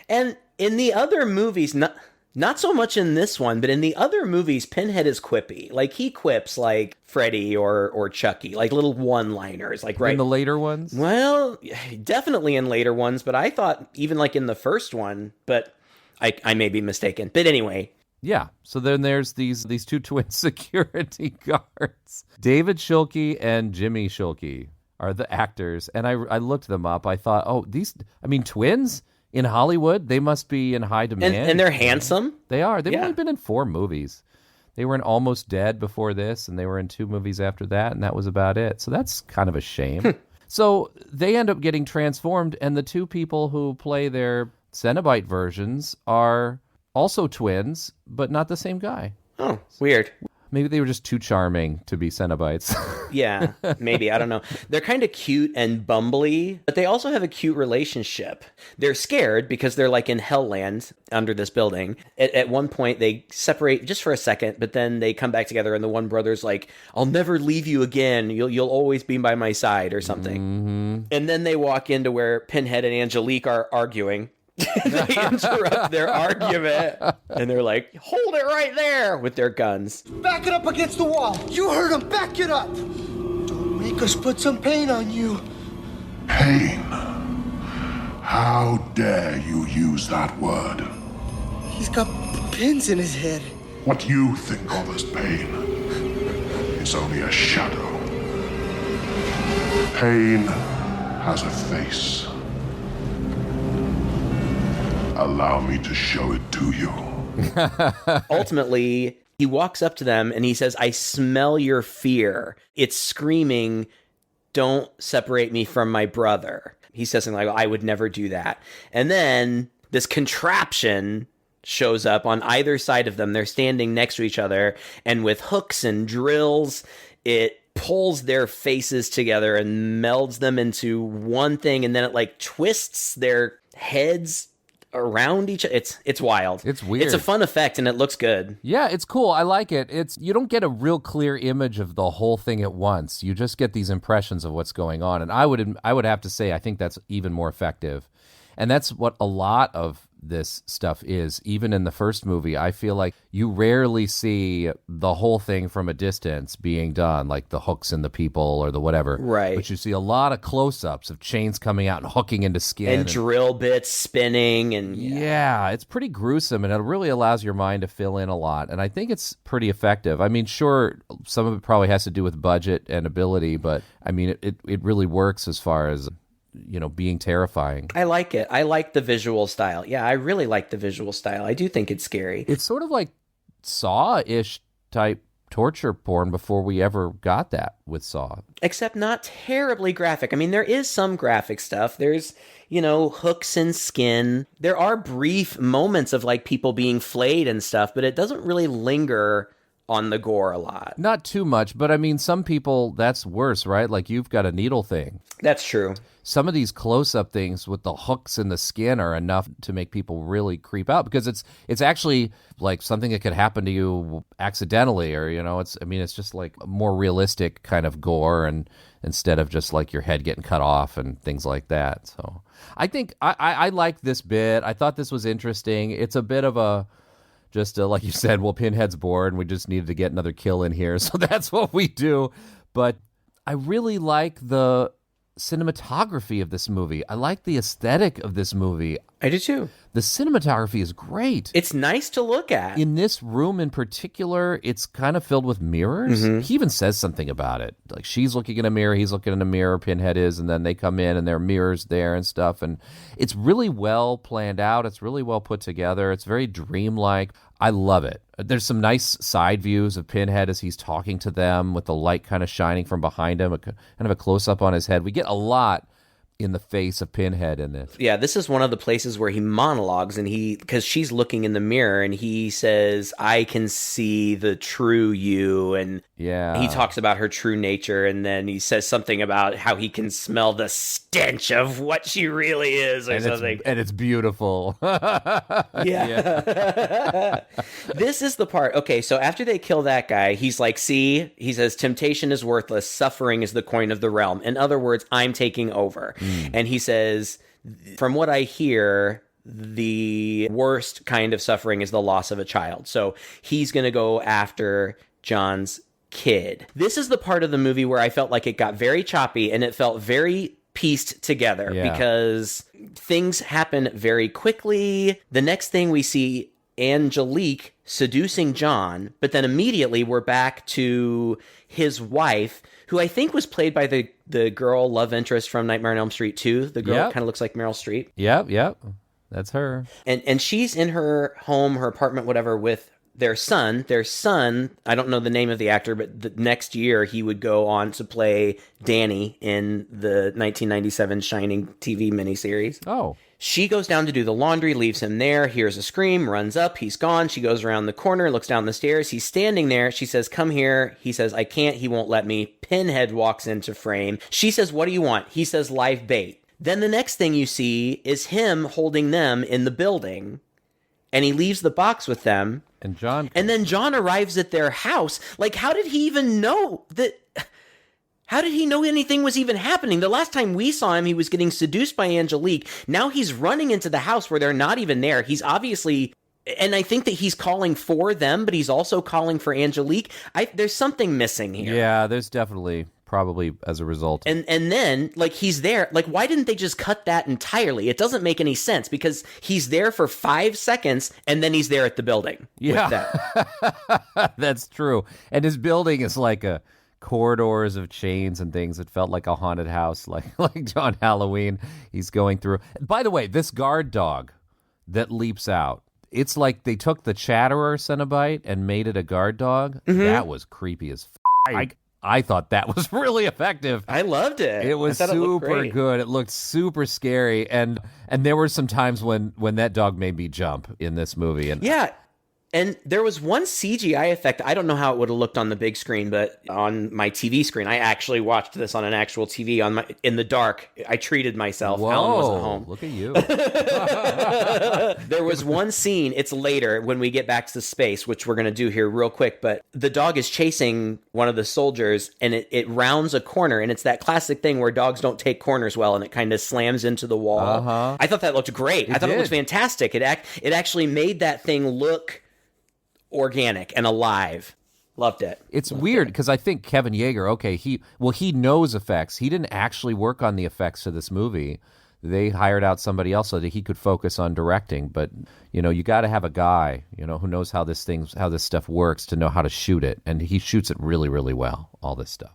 And in the other movies, not so much in this one, but in the other movies, Pinhead is quippy. Like, he quips like Freddy or Chucky, like little one-liners. Like, right in the later ones? Well, definitely in later ones, but I thought even like in the first one, but I may be mistaken. But anyway. Yeah, so then there's these two twin security guards. David Schulke and Jimmy Schulke are the actors, and I looked them up. I thought, twins in Hollywood, they must be in high demand. And they're handsome. They are. They've only been in 4 movies. They were in Almost Dead before this, and they were in 2 movies after that, and that was about it. So that's kind of a shame. So they end up getting transformed, and the 2 people who play their Cenobite versions are also twins, but not the same guy. Oh, weird. Maybe they were just too charming to be Cenobites. Yeah, maybe. I don't know. They're kind of cute and bumbly, but they also have a cute relationship. They're scared because they're like in Hellland under this building. At one point, they separate just for a second, but then they come back together, and the one brother's like, "I'll never leave you again. You'll always be by my side," or something. Mm-hmm. And then they walk into where Pinhead and Angelique are arguing. They interrupt their argument, and they're like, "Hold it right there," with their guns. Back it up against the wall. You heard him. Back it up. Don't make Barker's put some paint on you. Pain. How dare you use that word? He's got pins in his head. What you think of as pain is only a shadow. Pain has a face. Allow me to show it to you. Ultimately, he walks up to them and he says, I smell your fear. It's screaming, don't separate me from my brother. He says something like, I would never do that. And then this contraption shows up on either side of them. They're standing next to each other, and with hooks and drills, it pulls their faces together and melds them into one thing, and then it like twists their heads around each other. It's wild. It's weird. It's a fun effect, and it looks good. Yeah, it's cool. I like it. You don't get a real clear image of the whole thing at once. You just get these impressions of what's going on, and I would have to say I think that's even more effective. And that's what a lot of this stuff is. Even in the first movie, I feel like you rarely see the whole thing from a distance being done, like the hooks in the people or the whatever. Right. But you see a lot of close-ups of chains coming out and hooking into skin. And drill bits spinning. And yeah, it's pretty gruesome, and it really allows your mind to fill in a lot. And I think it's pretty effective. I mean, sure, some of it probably has to do with budget and ability, but I mean, it really works as far as, you know, being terrifying. I like it. I like the visual style. Yeah, I really like the visual style. I do think it's scary. It's sort of like Saw-ish type torture porn before we ever got that with Saw. Except not terribly graphic. I mean, there is some graphic stuff. There's, you know, hooks and skin. There are brief moments of like people being flayed and stuff, but it doesn't really linger on the gore a lot. Not too much, but I mean, some people, that's worse, right? Like you've got a needle thing. That's true. Some of these close-up things with the hooks in the skin are enough to make people really creep out, because it's actually like something that could happen to you accidentally, or, you know, it's just like a more realistic kind of gore, and instead of just like your head getting cut off and things like that. So I think I like this bit. I thought this was interesting. It's a bit of a, just like you said, well, Pinhead's bored and we just needed to get another kill in here, so that's what we do. But I really like the cinematography of this movie. I like the aesthetic of this movie. I do too. The cinematography is great. It's nice to look at. In this room in particular, it's kind of filled with mirrors. Mm-hmm. He even says something about it. Like she's looking in a mirror, he's looking in a mirror, Pinhead is, and then they come in and there are mirrors there and stuff. And it's really well planned out. It's really well put together. It's very dreamlike. I love it. There's some nice side views of Pinhead as he's talking to them with the light kind of shining from behind him, kind of a close-up on his head. We get a lot in the face of Pinhead in this. Yeah, this is one of the places where he monologues, and because she's looking in the mirror and he says, I can see the true you, and yeah, he talks about her true nature, and then he says something about how he can smell the stench of what she really is, or something. It's beautiful. Yeah. This is the part. Okay, so after they kill that guy, he's like, see, he says, temptation is worthless. Suffering is the coin of the realm. In other words, I'm taking over. And he says, from what I hear, the worst kind of suffering is the loss of a child. So he's going to go after John's kid. This is the part of the movie where I felt like it got very choppy and it felt very pieced together, because things happen very quickly. The next thing we see, Angelique seducing John, but then immediately we're back to his wife, who I think was played by the girl love interest from Nightmare on Elm Street 2. The girl kind of looks like Meryl Streep. Yep. That's her. And she's in her home, her apartment, whatever, with their son. Their son, I don't know the name of the actor, but the next year he would go on to play Danny in the 1997 Shining TV miniseries. Oh. She goes down to do the laundry, leaves him there, hears a scream, runs up, he's gone. She goes around the corner, looks down the stairs. He's standing there. She says, come here. He says, I can't. He won't let me. Pinhead walks into frame. She says, what do you want? He says, live bait. Then the next thing you see is him holding them in the building, and he leaves the box with them. And then John arrives at their house. Like, how did he even know that? How did he know anything was even happening? The last time we saw him, he was getting seduced by Angelique. Now he's running into the house where they're not even there. He's obviously, and I think that he's calling for them, but he's also calling for Angelique. There's something missing here. Yeah, there's definitely probably as a result. And then, like, he's there. Like, why didn't they just cut that entirely? It doesn't make any sense because he's there for 5 seconds and then he's there at the building. Yeah, that's true. And his building is like a corridors of chains and things. It felt like a haunted house, like on Halloween. He's going through. By the way, this guard dog that leaps out, it's like they took the Chatterer Cenobite and made it a guard dog. That was creepy as I thought that was really effective. I loved it. It was super good. It looked super scary, and there were some times when that dog made me jump in this movie. And yeah. And there was one CGI effect. I don't know how it would have looked on the big screen, but on my TV screen, I actually watched this on an actual TV in the dark. I treated myself. Whoa, Alan wasn't home. Look at you. There was one scene. It's later when we get back to space, which we're going to do here real quick. But the dog is chasing one of the soldiers, and it rounds a corner. And it's that classic thing where dogs don't take corners well, and it kind of slams into the wall. Uh-huh. I thought that looked great. I thought it looked fantastic. It actually made that thing look organic and alive. Loved it. It's weird because I think Kevin Yeager, he knows effects. He didn't actually work on the effects of this movie. They hired out somebody else so that he could focus on directing. But, you got to have a guy, who knows how this stuff works to know how to shoot it. And he shoots it really, really well, all this stuff.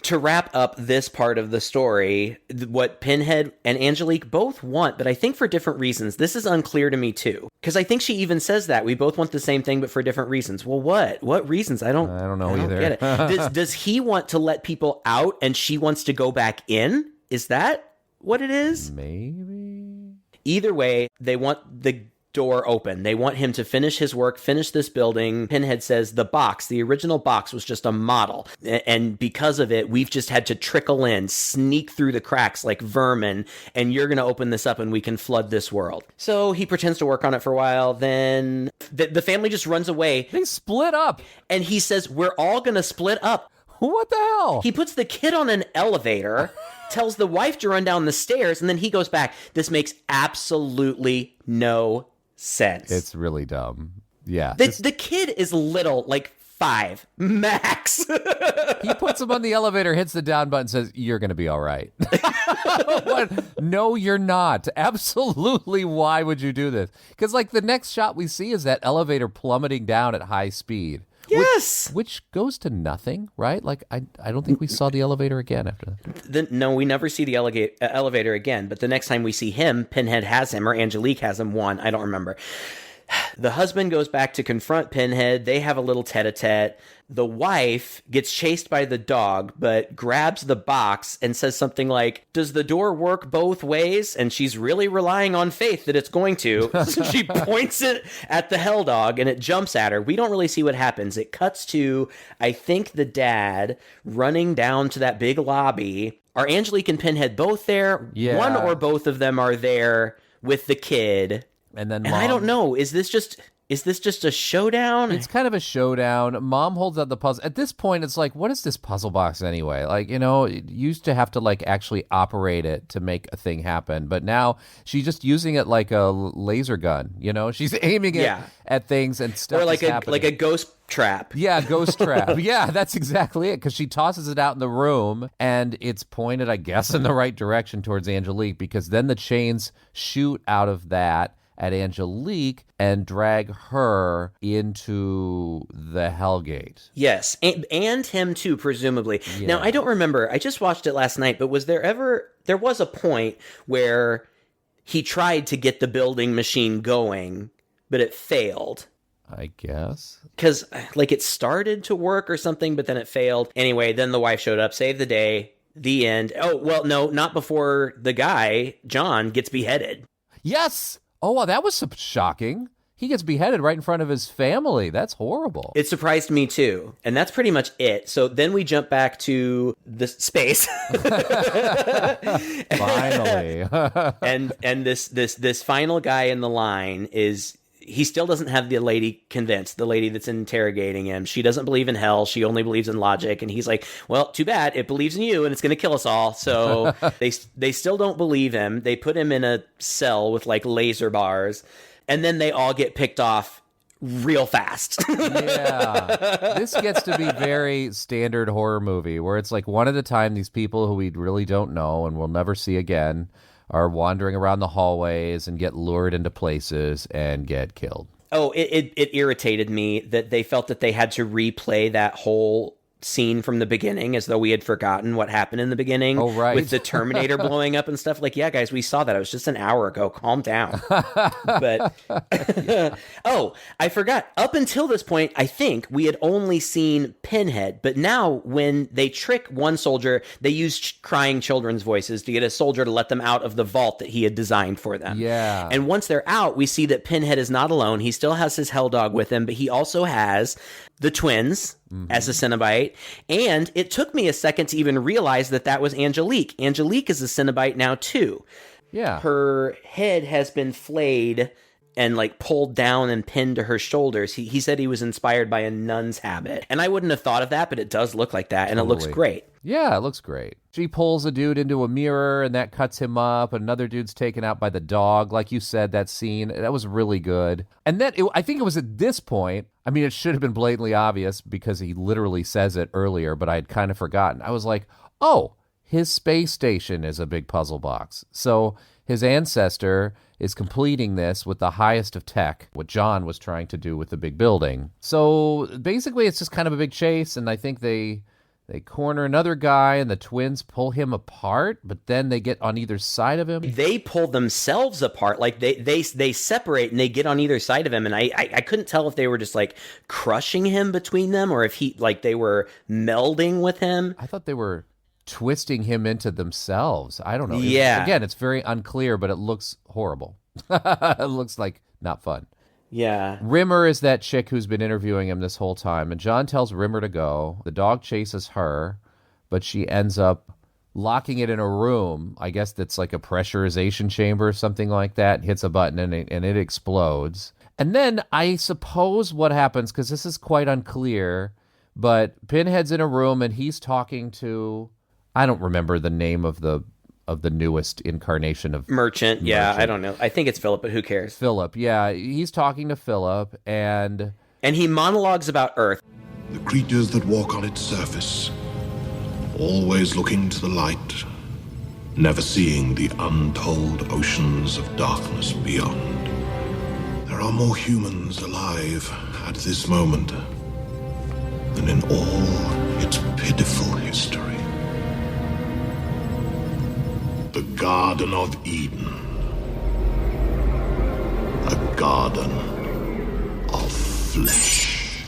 To wrap up this part of the story, what Pinhead and Angelique both want, but I think for different reasons. This is unclear to me too, because I think she even says that we both want the same thing, but for different reasons. Well, what reasons? I don't know either. Get it. Does he want to let people out and she wants to go back in? Is that what it is? Maybe. Either way, they want the door open. They want him to finish his work, finish this building. Pinhead says the original box was just a model. And because of it, we've just had to trickle in, sneak through the cracks like vermin, and you're going to open this up and we can flood this world. So he pretends to work on it for a while. Then the family just runs away. They split up. And he says, we're all going to split up. What the hell? He puts the kid on an elevator, tells the wife to run down the stairs, and then he goes back. This makes absolutely no sense. It's really dumb. Yeah. The kid is little, like 5 max. He puts him on the elevator, hits the down button, says, "You're going to be all right." What? No, you're not. Absolutely. Why would you do this? Because the next shot we see is that elevator plummeting down at high speed. Yes. Which goes to nothing, right? I don't think we saw the elevator again after that. No, we never see the elevator again. But the next time we see him, Pinhead has him, or Angelique has him. I don't remember. The husband goes back to confront Pinhead. They have a little tete-a-tete. The wife gets chased by the dog, but grabs the box and says something like, "Does the door work both ways?" And she's really relying on faith that it's going to. So she points it at the hell dog and it jumps at her. We don't really see what happens. It cuts to, I think, the dad running down to that big lobby. Are Angelique and Pinhead both there? Yeah. One or both of them are there with the kid. And then I don't know. Is this just a showdown? It's kind of a showdown. Mom holds out the puzzle. At this point, it's like, what is this puzzle box anyway? You used to have to actually operate it to make a thing happen. But now she's just using it like a laser gun. She's aiming it at things and stuff. Or like a ghost trap. Yeah, ghost trap. Yeah, that's exactly it. Because she tosses it out in the room and it's pointed, I guess, in the right direction towards Angelique, because then the chains shoot out of that at Angelique and drag her into the Hellgate. Yes, and him too, presumably. Yeah. Now, I don't remember. I just watched it last night, but there was a point where he tried to get the building machine going, but it failed. I guess. Because, it started to work or something, but then it failed. Anyway, then the wife showed up, saved the day, the end. Oh, well, no, not before the guy, John, gets beheaded. Yes! Oh, wow, that was shocking. He gets beheaded right in front of his family. That's horrible. It surprised me too. And that's pretty much it. So then we jump back to the space. Finally. and this final guy in the line he still doesn't have the lady convinced, the lady that's interrogating him. She doesn't believe in hell. She only believes in logic. And he's like, well, too bad. It believes in you and it's going to kill us all. So they still don't believe him. They put him in a cell with laser bars. And then they all get picked off real fast. Yeah. This gets to be very standard horror movie where it's like one at a time these people who we really don't know and will never see again are wandering around the hallways and get lured into places and get killed. Oh, it irritated me that they felt that they had to replay that whole scene from the beginning as though we had forgotten what happened in the beginning. Oh, right. With the Terminator blowing up and stuff. Like, yeah, guys, we saw that. It was just an hour ago. Calm down. But, oh, I forgot. Up until this point, I think we had only seen Pinhead. But now when they trick one soldier, they use crying children's voices to get a soldier to let them out of the vault that he had designed for them. Yeah. And once they're out, we see that Pinhead is not alone. He still has his hell dog with him, but he also has the twins as a Cenobite. And it took me a second to even realize that that was Angelique. Angelique is a Cenobite now, too. Yeah. Her head has been flayed and like pulled down and pinned to her shoulders. He said he was inspired by a nun's habit. And I wouldn't have thought of that, but it does look like that. And Totally. it looks great. Yeah, it looks great. She pulls a dude into a mirror, and that cuts him up. Another dude's taken out by the dog. Like you said, that scene, that was really good. And then I think it was at this point, I mean, it should have been blatantly obvious because he literally says it earlier, but I had kind of forgotten. I was like, oh, his space station is a big puzzle box. So his ancestor is completing this with the highest of tech, what John was trying to do with the big building. So basically, it's just kind of a big chase, and I think they corner another guy, and the twins pull him apart, but then they get on either side of him. They pull themselves apart. Like, they separate, and they get on either side of him, and I couldn't tell if they were just, like, crushing him between them, or if they were melding with him. I thought they were twisting him into themselves. I don't know. Yeah. Again, it's very unclear, but it looks horrible. It looks like not fun. Yeah. Rimmer is that chick who's been interviewing him this whole time, and John tells Rimmer to go. The dog chases her, but she ends up locking it in a room. I guess that's like a pressurization chamber or something like that. Hits a button and it explodes. And then I suppose what happens, because this is quite unclear, but Pinhead's in a room and he's talking to, I don't remember the name of the newest incarnation of Merchant. Yeah, I don't know. I think it's Philip, but who cares? Philip. Yeah, he's talking to Philip, and he monologues about Earth. The creatures that walk on its surface, always looking to the light, never seeing the untold oceans of darkness beyond. There are more humans alive at this moment than in all its pitiful history. The Garden of Eden. A garden of flesh.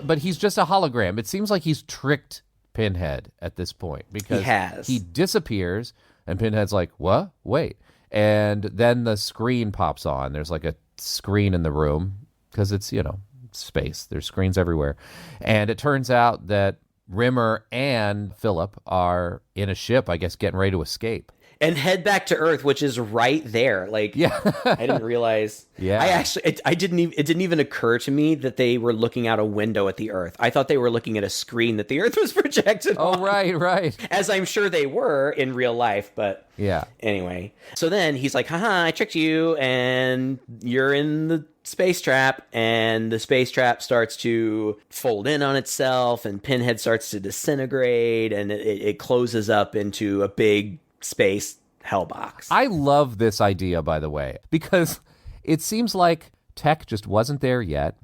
But he's just a hologram. It seems like he's tricked Pinhead at this point because he disappears and Pinhead's like, what? Wait. And then the screen pops on. There's like a screen in the room because it's, space. There's screens everywhere. And it turns out that Rimmer and Philip are in a ship, I guess, getting ready to escape. And head back to Earth, which is right there. Like, yeah. I didn't realize. Yeah. It didn't even occur to me that they were looking out a window at the Earth. I thought they were looking at a screen that the Earth was projected on. Oh, right. As I'm sure they were in real life, but yeah. Anyway. So then he's like, haha, I tricked you, and you're in the space trap, and the space trap starts to fold in on itself, and Pinhead starts to disintegrate, and it closes up into a big space hellbox. I love this idea, by the way, because it seems like tech just wasn't there yet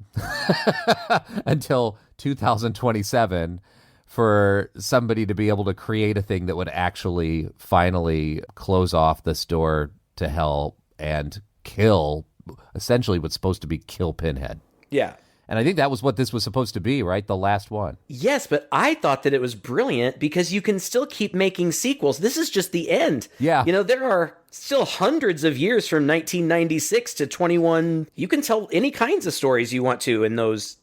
until 2027 for somebody to be able to create a thing that would actually finally close off this door to hell and kill essentially what's supposed to be kill Pinhead. Yeah. And I think that was what this was supposed to be, right? The last one. Yes, but I thought that it was brilliant because you can still keep making sequels. This is just the end. Yeah. There are still hundreds of years from 1996 to 21. You can tell any kinds of stories you want to in those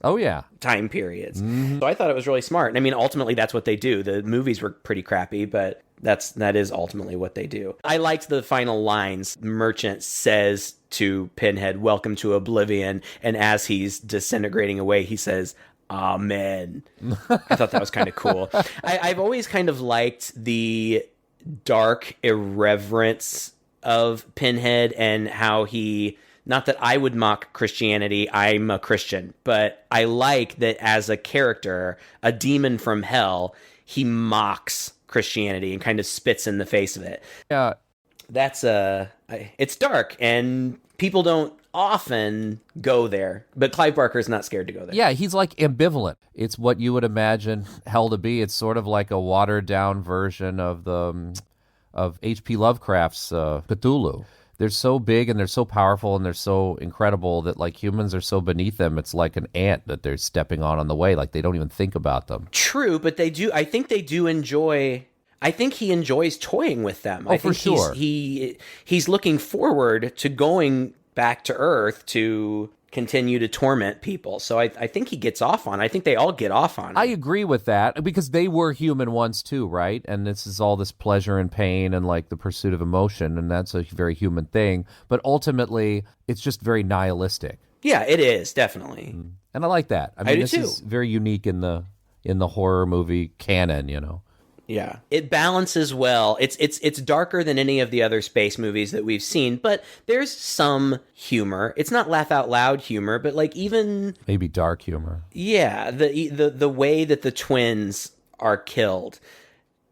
time periods. Mm-hmm. So I thought it was really smart. And I mean, ultimately, that's what they do. The movies were pretty crappy, but that is ultimately what they do. I liked the final lines. Merchant says to Pinhead, "Welcome to Oblivion," and as he's disintegrating away, he says, "Amen." I thought that was kind of cool. I've always kind of liked the dark irreverence of Pinhead and how he Not that I would mock Christianity, I'm a Christian, but I like that as a character, a demon from hell, he mocks Christianity and kind of spits in the face of it. Yeah. That's it's dark, and people don't often go there, but Clive Barker is not scared to go there. Yeah, he's like ambivalent. It's what you would imagine hell to be. It's sort of like a watered down version of H.P. Lovecraft's Cthulhu. They're so big and they're so powerful and they're so incredible that like humans are so beneath them. It's like an ant that they're stepping on the way. Like they don't even think about them. True, but they do. I think they do enjoy. I think he enjoys toying with them. Oh, I think for sure. He's looking forward to going back to Earth to continue to torment people. So I think he gets off on it. I think they all get off on it. I agree with that because they were human once too, right? And this is all this pleasure and pain and like the pursuit of emotion, and that's a very human thing. But ultimately, it's just very nihilistic. Yeah, it is, definitely. And I like that. I mean, do this too. is very unique in the horror movie canon, you know. Yeah, it balances well. It's darker than any of the other space movies that we've seen, but there's some humor. It's not laugh out loud humor, but like even Maybe dark humor. yeah, the way that the twins are killed,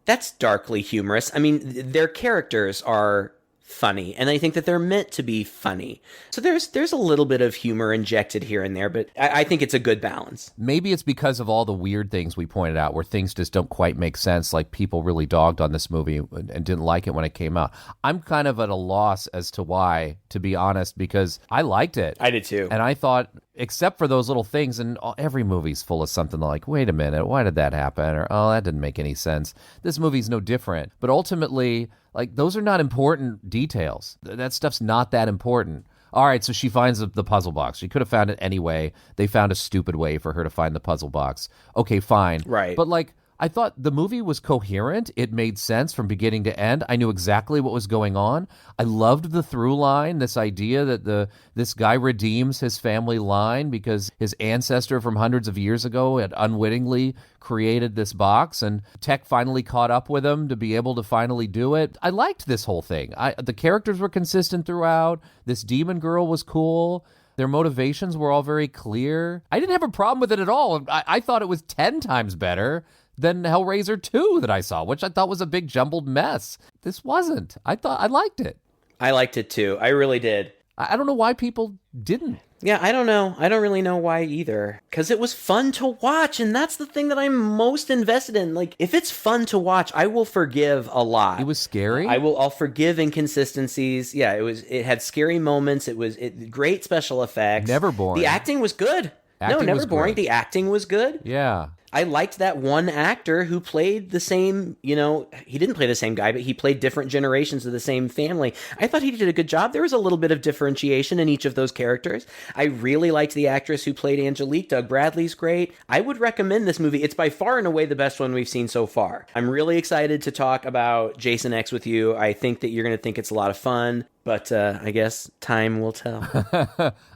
that's darkly humorous. I mean, their characters are funny, and I think that they're meant to be funny. So there's a little bit of humor injected here and there, but I think it's a good balance. Maybe it's because of all the weird things we pointed out where things just don't quite make sense, like people really dogged on this movie and didn't like it when it came out. I'm kind of at a loss as to why, to be honest, because I liked it. I did too. And I thought, except for those little things, and every movie's full of something like, wait a minute, why did that happen? Or, oh, that didn't make any sense. This movie's no different. But ultimately, like, those are not important details. That stuff's not that important. All right, so she finds the puzzle box. She could have found it anyway. They found a stupid way for her to find the puzzle box. Okay, fine. Right. But, like, I thought the movie was coherent. It made sense from beginning to end. I knew exactly what was going on. I loved the through line, this idea that this guy redeems his family line because his ancestor from hundreds of years ago had unwittingly created this box, and tech finally caught up with him to be able to finally do it. I liked this whole thing. The characters were consistent throughout. This demon girl was cool. Their motivations were all very clear. I didn't have a problem with it at all. I thought it was 10 times better than Hellraiser 2 that I saw, which I thought was a big jumbled mess. This wasn't. I liked it. I liked it too. I really did. I don't know why people didn't. Yeah, I don't know. I don't really know why either. Because it was fun to watch, and that's the thing that I'm most invested in. Like, if it's fun to watch, I will forgive a lot. It was scary. I'll forgive inconsistencies. Yeah, it had scary moments. It was great special effects. Never boring. The acting was good. Acting never was boring. great. The acting was good. Yeah. I liked that one actor who played the same, he didn't play the same guy, but he played different generations of the same family. I thought he did a good job. There was a little bit of differentiation in each of those characters. I really liked the actress who played Angelique. Doug Bradley's great. I would recommend this movie. It's by far and away the best one we've seen so far. I'm really excited to talk about Jason X with you. I think that you're going to think it's a lot of fun. But I guess time will tell.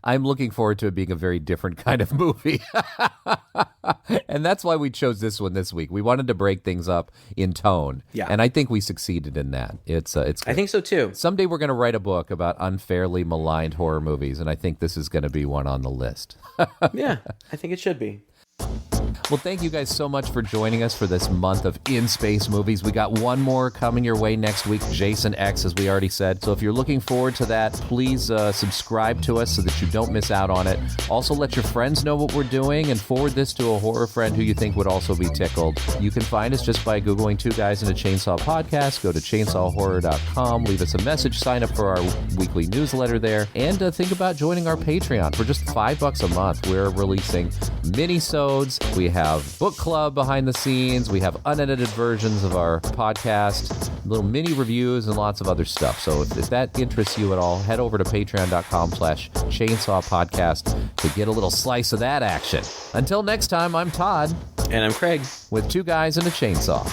I'm looking forward to it being a very different kind of movie. And that's why we chose this one this week. We wanted to break things up in tone. Yeah. And I think we succeeded in that. It's good. I think so too. Someday we're going to write a book about unfairly maligned horror movies, and I think this is going to be one on the list. Yeah, I think it should be. Well, thank you guys so much for joining us for this month of in-space movies. We got one more coming your way next week, Jason X, as we already said. So if you're looking forward to that, please subscribe to us so that you don't miss out on it. Also, let your friends know what we're doing and forward this to a horror friend who you think would also be tickled. You can find us just by Googling Two Guys in a Chainsaw Podcast. Go to chainsawhorror.com, leave us a message, sign up for our weekly newsletter there, and think about joining our Patreon. For just $5 a month, we're releasing mini-sodes. We have book club behind the scenes. We have unedited versions of our podcast, little mini reviews, and lots of other stuff. So if that interests you at all, head over to patreon.com/chainsaw podcast to get a little slice of that action. Until next time, I'm Todd. And I'm Craig. With Two Guys and a Chainsaw.